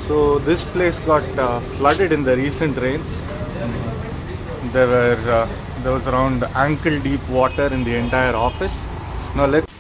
So this place got flooded in the recent rains. There was around ankle deep water in the entire office. Now let's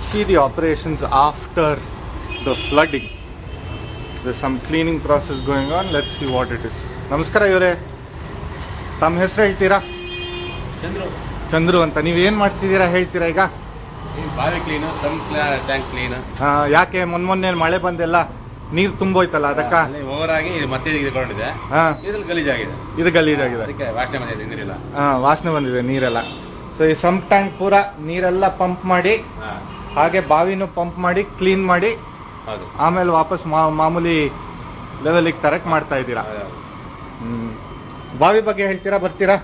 see the operations after the flooding. There's some cleaning process going on. Let's see what it is. ನಮಸ್ಕಾರ ಇವರೇ, ತಮ್ಮ ಹೆಸರು ಹೇಳ್ತೀರಾ? ಚಂದ್ರು ಅಂತ. ನೀವೇನು ಮಾಡ್ತಿದ್ದೀರಾ ಹೇಳ್ತೀರಾ ಈಗ? ಬಾವಿ ಕ್ಲೀನು, ಟ್ಯಾಂಕ್ ಕ್ಲೀನ್. ಯಾಕೆ ಮೊನ್ನೆ ಮಳೆ ಬಂದೆಲ್ಲ ನೀರು ತುಂಬೋಯ್ತಲ್ಲ ಅದಕ್ಕ ಓವರ್ ಆಗಿ ಮತ್ತೆ ಇಟ್ಕೊಂಡಿದೆ. ಇದ್ರಲ್ಲಿ ಗಲೀಜಾಗಿದೆ. ಇದು ಗಲೀಜಾಗಿದೆ, ಅದಕ್ಕೆ ವಾಸನೆ ಬಂದಿದೆ ನೀರೆಲ್ಲ. ವಾಸನೆ ಬಂದಿದೆ ನೀರೆಲ್ಲ. ಸೊ ಈ ಸಮ್ ಟ್ಯಾಂಕ್ ಪೂರ ನೀರೆಲ್ಲ ಪಂಪ್ ಮಾಡಿ, ಹಾಗೆ ಬಾವಿನೂ ಪಂಪ್ ಮಾಡಿ ಕ್ಲೀನ್ ಮಾಡಿ, ಆಮೇಲೆ ವಾಪಸ್ ಮಾಮೂಲಿ ಲೆವೆಲಿಗೆ ತರಕ್ ಮಾಡ್ತಾ ಇದ್ದೀರಾ. ಬಾವಿ ಬಗ್ಗೆ ಹೇಳ್ತೀರಾ, ಬರ್ತೀರಾ?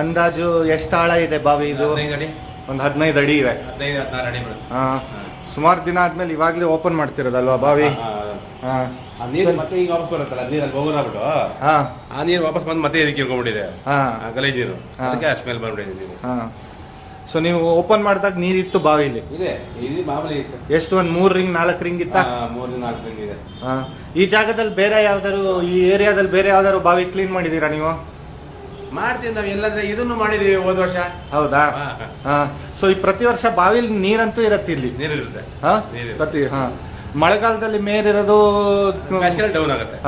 ಅಂದಾಜು ಎಷ್ಟು ಆಳ ಇದೆ ಬಾವಿ ಇದು? ಒಂದು 15 ಅಡಿ ಇದೆ. ಸುಮಾರು ದಿನ ಆದ್ಮೇಲೆ ಇವಾಗ್ಲೇ ಓಪನ್ ಮಾಡ್ತಿರೋದಲ್ವಾ ಬಾವಿ? ನೀರು ಮತ್ತೆ ಈಗ ವಾಪಸ್ ಬರುತ್ತಲ್ಲ, ನೀರಲ್ಲಿ ಹೋಗೋದಾಗ್ಬಿಟ್ಟು ಆ ನೀರು ವಾಪಸ್ ಬಂದು ಮತ್ತೆ ಇದಕ್ಕೆ ಇಳ್ಕೊಂಡ್ಬಿಟ್ಟಿದೆ, ಗಲೀಜ್ ನೀರು. ಅದಕ್ಕೆ ಸ್ಮೆಲ್ ಬಂದ್ಬಿಟ್ಟಿದೆ ನೀರು. ಸೊ ನೀವು ಓಪನ್ ಮಾಡಿದಾಗ ನೀರಿತ್ತು ಬಾವಿಲಿ? ಇದೆ, ಇದು ಮಾಮೂಲಿ ಇತ್ತು. ಎಷ್ಟು, ಒಂದು 3 ರಿಂಗ್ 4 ರಿಂಗ್ ಇತ್ತ? 3 4 ರಿಂಗ್ ಇದೆ. ಈ ಜಾಗದಲ್ಲಿ ಬೇರೆ ಯಾವ್ದಾದ್ರು, ಈ ಏರಿಯಾದಲ್ಲಿ ಬೇರೆ ಯಾವ್ದಾದ್ರು ಬಾವಿ ಕ್ಲೀನ್ ಮಾಡಿದೀರಾ ನೀವು? ಮಾಡ್ತೀವಿ ನಾವು, ಎಲ್ಲಂದ್ರೆ ಇದನ್ನು ಮಾಡಿದೀವಿ ಹೋದ ವರ್ಷ. ಹೌದಾ? ಸೊ ಈ ಪ್ರತಿ ವರ್ಷ ಬಾವಿಲಿ ನೀರಂತೂ ಇರತ್ತೆ, ಇಲ್ಲಿ ನೀರಿರುತ್ತೆ ಪ್ರತಿ. ಮಳೆಗಾಲದಲ್ಲಿ ಮೇಲಿರೋದು ಡೌನ್ ಆಗುತ್ತೆ.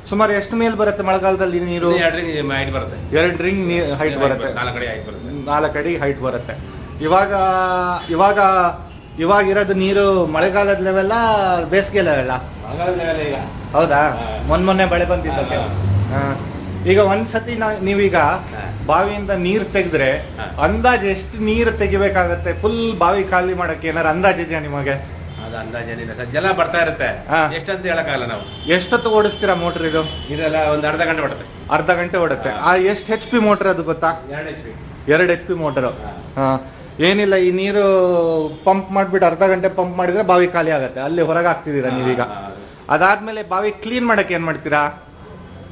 ಸುಮಾರು ಎಷ್ಟು ಮೇಲ್ ಬರುತ್ತೆ ಮಳೆಗಾಲದಲ್ಲಿ ನೀರು? 2 ರಿಂಗ್ ಹೈಟ್ ಬರುತ್ತೆ. 2 ರಿಂಗ್ ಹೈಟ್ ಬರುತ್ತೆ. 4 ಅಡಿ ಹೈಟ್ ಬರುತ್ತೆ. 4 ಅಡಿ ಹೈಟ್ ಬರುತ್ತೆ. ಇವಾಗ ಇರೋದು ನೀರು ಮಳೆಗಾಲದ ಲೆವೆಲ್ಲ, ಬೇಸಿಗೆ ಲೆವೆಲ್ಲ? ಮಳೆಗಾಲದ ಲೆವೆಲ್ ಈಗ. ಹೌದಾ? ಮೊನ್ನೆ ಮಳೆ ಬಂದಿದ್ದಕ್ಕೆ. ಈಗ ಒಂದ್ಸತಿ ನೀವೀಗ ಬಾವಿಯಿಂದ ನೀರು ತೆಗೆದ್ರೆ ಅಂದಾಜು ಎಷ್ಟು ನೀರು ತೆಗಿಬೇಕಾಗತ್ತೆ? ಫುಲ್ ಬಾವಿ ಖಾಲಿ ಮಾಡಕ್ಕೆ ಏನಾರು ಅಂದಾಜಿದೆಯಾ ನಿಮಗೆ? ಅದು ಅಂದಾಜೇನಿಲ್ಲ ಸರ್, ಜಲ ಬರ್ತಾ ಇರುತ್ತೆ. ಎಷ್ಟಂತ ಹೇಳಕ್ಕಾಗಲ್ಲ ನಾವು. ಎಷ್ಟೊತ್ತು ಓಡಿಸ್ತೀರಾ ಮೋಟರ್ ಇದು? ಇದೆಲ್ಲ ಒಂದು ಅರ್ಧ ಗಂಟೆ ಓಡುತ್ತೆ. ಅರ್ಧ ಗಂಟೆ ಓಡುತ್ತೆ. ಎಷ್ಟು HP ಮೋಟರ್ ಅದು ಗೊತ್ತಾ? 2 HP ಮೋಟರು. ಏನಿಲ್ಲ, ಈ ನೀರು ಪಂಪ್ ಮಾಡ್ಬಿಟ್ಟು ಅರ್ಧ ಗಂಟೆ ಪಂಪ್ ಮಾಡಿದ್ರೆ ಬಾವಿ ಖಾಲಿ ಆಗುತ್ತೆ. ಅಲ್ಲಿ ಹೊರಗೆ ಹಾಕ್ತಿದ್ದೀರಾ ನೀವೀಗ. ಅದಾದ್ಮೇಲೆ ಬಾವಿ ಕ್ಲೀನ್ ಮಾಡಕ್ಕೆ ಏನ್ ಮಾಡ್ತೀರಾ?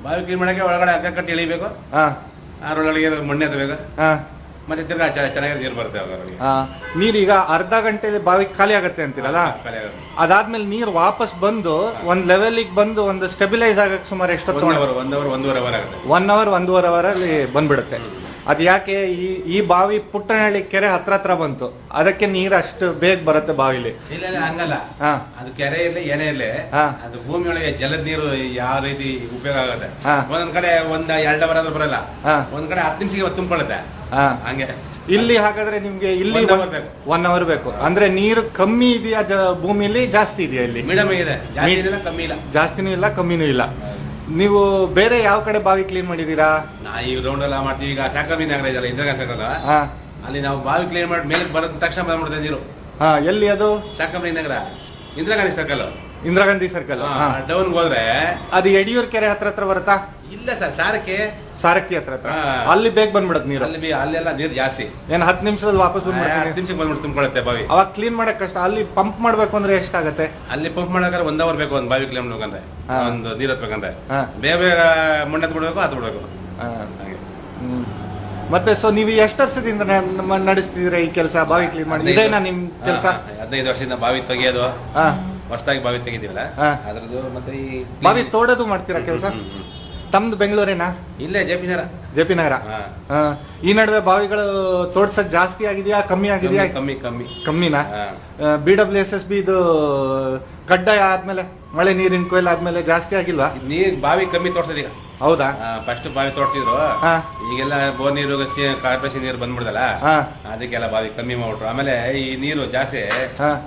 ಬಾವಿ ಕ್ಲೀನ್ ಮಾಡಕ್ಕೆ ಒಳಗಡೆ ಹಗ್ಗ ಕಟ್ಟಿ ಎಳಿಬೇಕು. ಅದ್ರೊಳಗೆ ಮಣ್ಣೆ ಎತ್ತಬೇಕು. ಮತ್ತೆ ತಿರ್ಗಾ ಚೆನ್ನಾಗಿ ನೀರು ಬರುತ್ತೆ. ನೀರೀಗ ಅರ್ಧ ಗಂಟೆಲಿ ಬಾವಿ ಖಾಲಿ ಆಗತ್ತೆ ಅಂತೀರಲ್ಲ, ಅದಾದ್ಮೇಲೆ ನೀರು ವಾಪಸ್ ಬಂದು ಒಂದ್ ಲೆವೆಲಿಗೆ ಬಂದು ಒಂದು ಸ್ಟೆಬಿಲೈಸ್ ಆಗಕ್ಕೆ ಸುಮಾರು ಎಷ್ಟೊತ್ತು? 1 ಅವರ್ 1.5 ಅವರ್ ಆಗುತ್ತೆ. 1 ಅವರ್ 1.5 ಅವರಲ್ಲಿ ಬಂದ್ಬಿಡುತ್ತೆ. ಅದು ಯಾಕೆ? ಈ ಬಾವಿ ಪುಟ್ಟನಹಳ್ಳಿ ಕೆರೆ ಹತ್ರ ಬಂತು, ಅದಕ್ಕೆ ನೀರು ಅಷ್ಟು ಬೇಗ ಬರುತ್ತೆ ಬಾವಿಲಿ. ಇಲ್ಲ ಹಂಗಲ್ಲ, ಅದು ಕೆರೆ ಇರ್ಲಿ ಏನೇ ಇರ್ಲಿ, ಅದು ಭೂಮಿಯೊಳಗೆ ಜಲದ ನೀರು ಯಾವ ರೀತಿ ಉಪಯೋಗ ಆಗುತ್ತೆ. ಒಂದೊಂದ್ ಕಡೆ 1-2 ಅವರ್ ಆದ್ರೂ ಬರಲ್ಲ, ಒಂದ್ ಕಡೆ 10 ನಿಮಿಷಕ್ಕೆ ತುಂಬಿಕೊಳ್ಳುತ್ತೆ. ಹಂಗೆ ಇಲ್ಲಿ ಹಾಗಾದ್ರೆ ನಿಮ್ಗೆ ಇಲ್ಲಿ 1 ಅವರ್ ಬೇಕು. ಅಂದ್ರೆ ನೀರು ಕಮ್ಮಿ ಇದೆಯಾ ಭೂಮಿಲಿ, ಜಾಸ್ತಿ ಇದೆಯಾ ಇಲ್ಲಿ? ಮೀಡಿಯಂ ಇದೆ, ಕಮ್ಮಿ ಇಲ್ಲ. ಜಾಸ್ತಿನೂ ಇಲ್ಲ, ಕಮ್ಮಿನೂ ಇಲ್ಲ. ನೀವು ಬೇರೆ ಯಾವ ಕಡೆ ಬಾವಿ ಕ್ಲೀನ್ ಮಾಡಿದೀರಾ? ಈ ರೌಂಡ್ ಎಲ್ಲ ಮಾಡ್ತೀವಿ. ಈಗ ಸಾಕಮ್ಮಿ ನಗರ ಇದೆಯಲ್ಲ, ಇಂದಿರಾ ಗಾಂಧಿ, ಅಲ್ಲಿ ನಾವು ಬಾವಿ ಕ್ಲೀನ್ ಮಾಡಿ ಮೇಲೆ ಬರೋದ ತಕ್ಷಣ ಬಂದ್ಬಿಡ್ತೇವೆ ನೀರು. ಎಲ್ಲಿ ಅದು? Sakammi Nagar, Indira Gandhi circle. Indira Gandhi circle down ಹೋದ್ರೆ ಅದು ಯಡಿಯೂರ್ ಕೆರೆ ಹತ್ರ ಬರುತ್ತಾ? ಇಲ್ಲ ಸರ್, ಸಾರಕ್ಕಿ ಹತ್ರ. ಅಲ್ಲಿ ಬೇಗ ಬಂದ್ಬಿಡತ್ ನೀರು. ಅಲ್ಲೆಲ್ಲ ನೀರು ಜಾಸ್ತಿ. ಏನ್ 10 ನಿಮಿಷದಲ್ಲಿ ವಾಪಸ್ 10 ನಿಮಿಷಕ್ಕೆ ಬಂದ್ಬಿಟ್ಟು ತುಂಬಿಕೊಳ್ಳುತ್ತೆ ಬಾವಿ. ಅವಾಗ ಕ್ಲೀನ್ ಮಾಡಕ್ ಕಷ್ಟ. ಅಲ್ಲಿ ಪಂಪ್ ಮಾಡ್ಬೇಕು ಅಂದ್ರೆ ಎಷ್ಟಾಗತ್ತೆ? ಅಲ್ಲಿ ಪಂಪ್ ಮಾಡಕ್ರೆ 1 ಅವರ್ ಬೇಕು. ಒಂದು ಬಾವಿ ಕ್ಲೀನ್ ಮಾಡ್ಬೇಕಂದ್ರೆ, ಒಂದು ನೀರು ಹತ್ಬೇಕಂದ್ರೆ ಬೇಗ ಮಣ್ಣು ಹತ್ಬಿಡ್ಬೇಕು, ಹತ್ಬಿಡ್ಬೇಕು. ಮತ್ತೆ ಸೊ ನೀವು ಎಷ್ಟು ವರ್ಷದಿಂದ ನಡೆಸ್ತಿದ್ದೀರಾ ಈ ಕೆಲಸ, ಬಾವಿ ಕ್ಲೀನ್ ಮಾಡಿ? ಇದೇನಾ ನಿಮ್ ಕೆಲಸ? 15 ವರ್ಷದಿಂದ ಬಾವಿ ತೆಗಿಯೋದು. ಹೊಸದಾಗಿ ಬಾವಿ ತೆಗಿದೀವಲ್ಲ ಅದ್ರದ್ದು. ಮತ್ತೆ ಈ ಬಾವಿ ತೋಡೋದು ಮಾಡ್ತೀರಾ ಕೆಲಸ? ತಮ್ದು ಬೆಂಗಳೂರೇನಾ? ಇಲ್ಲೇ ಜೆ ಪಿ ನಗರ. ಈ ನಡುವೆ ಬಾವಿಗಳು ತೋಡ್ಸಕ್ ಜಾಸ್ತಿ ಆಗಿದೆಯಾ, ಕಮ್ಮಿ ಆಗಿದೆಯಾ? ಕಮ್ಮಿನಾ? BWSSB ಇದು ಕಡ್ಡಾಯ ಆದ್ಮೇಲೆ, ಮಳೆ ನೀರಿನ ಕೊಯ್ಲು ಆದ್ಮೇಲೆ ಜಾಸ್ತಿ ಆಗಿಲ್ವಾ? ನೀರ್ ಬಾವಿ ಕಮ್ಮಿ ತೋಡ್ಸೋದೀಗ. ಹೌದಾ? ಫಸ್ಟ್ ಬಾವಿ ತೋಡ್ಸಿದ್ರು, ಈಗೆಲ್ಲ ಬೋರ್ ನೀರು ಕಾರ್ಪೊರೇಷನ್ ನೀರು ಬಂದ್ಬಿಡ್ದಲ್ಲ, ಅದಕ್ಕೆಲ್ಲ ಬಾವಿ ಕಮ್ಮಿ ಮಾಡ್ಬಿಟ್ರು. ಆಮೇಲೆ ಈ ನೀರು ಜಾಸ್ತಿ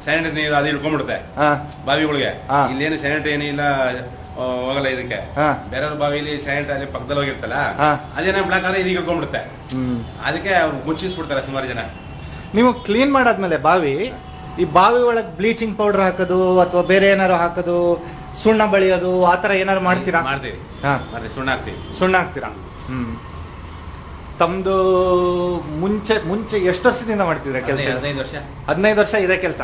ಸ್ಯಾನಿಟರಿ ನೀರು ಅದು ಇಳ್ಕೊಂಡ್ಬಿಡುತ್ತೆ ಬಾವಿಗಳಿಗೆ. ಇಲ್ಲೇನು ಸ್ಯಾನಿಟರಿ ಏನಿಲ್ಲ, ಹೋಗಲ್ಲ ಇದಕ್ಕೆ. ಹಾ. ಬೇರೆಯವ್ರ ಬಾವಿಲಿ ಸ್ಯಾನಿಟರಿ ಪಕ್ಕದಲ್ಲಿ ಹೋಗಿರ್ತಲ್ಲ, ಹಾ. ಅದೇನ ಬ್ಲಾಕ್ ಆದ್ರೆ ಇದೀಗ ಇಳ್ಕೊಂಡ್ಬಿಡುತ್ತೆ. ಹ್ಮ್. ಅದಕ್ಕೆ ಅವ್ರು ಮುಚ್ಚಿಸ್ಬಿಡ್ತಾರೆ ಸುಮಾರು ಜನ. ನೀವು ಕ್ಲೀನ್ ಮಾಡಾದ್ಮೇಲೆ ಬಾವಿ, ಈ ಬಾವಿ ಒಳಗೆ ಬ್ಲೀಚಿಂಗ್ ಪೌಡರ್ ಹಾಕೋದು ಅಥವಾ ಬೇರೆ ಏನಾರು ಹಾಕೋದು, ಸುಣ್ಣ ಬಳಿಯೋದು, ಆ ಥರ ಏನಾರು ಮಾಡ್ತೀರಾ? ಮಾಡ್ತೀವಿ. ಹಾ. ಮತ್ತೆ ಸುಣ್ಣ ಹಾಕ್ತೀವಿ. ಸುಣ್ಣ ಹಾಕ್ತೀರಾ? ಹ್ಮ್. ತಮ್ದು ಮುಂಚೆ ಎಷ್ಟು ವರ್ಷದಿಂದ ಮಾಡ್ತಿದ್ರ ಕೆಲಸ? 15 ವರ್ಷ. 15 ವರ್ಷ ಇದೇ ಕೆಲಸ.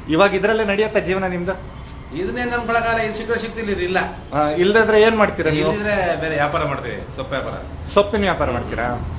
ಇವಾಗ ಇದ್ರಲ್ಲೇ ನಡೆಯುತ್ತಾ ಜೀವನ ನಿಮ್ದು? ಇದನ್ನೇ ನಂಬ್ಕೊಳಕಾಲ, ಇದು ಸಿಕ್ತಿಲ್ಲ, ಇಲ್ಲ. ಇಲ್ದಿದ್ರೆ ಏನ್ ಮಾಡ್ತೀರಾ ನೀವು? ಇಲ್ಲಿದ್ರೆ ಬೇರೆ ವ್ಯಾಪಾರ ಮಾಡ್ತೀವಿ, ಸೊಪ್ಪು ವ್ಯಾಪಾರ. ಸೊಪ್ಪಿನ ವ್ಯಾಪಾರ ಮಾಡ್ತೀರಾ?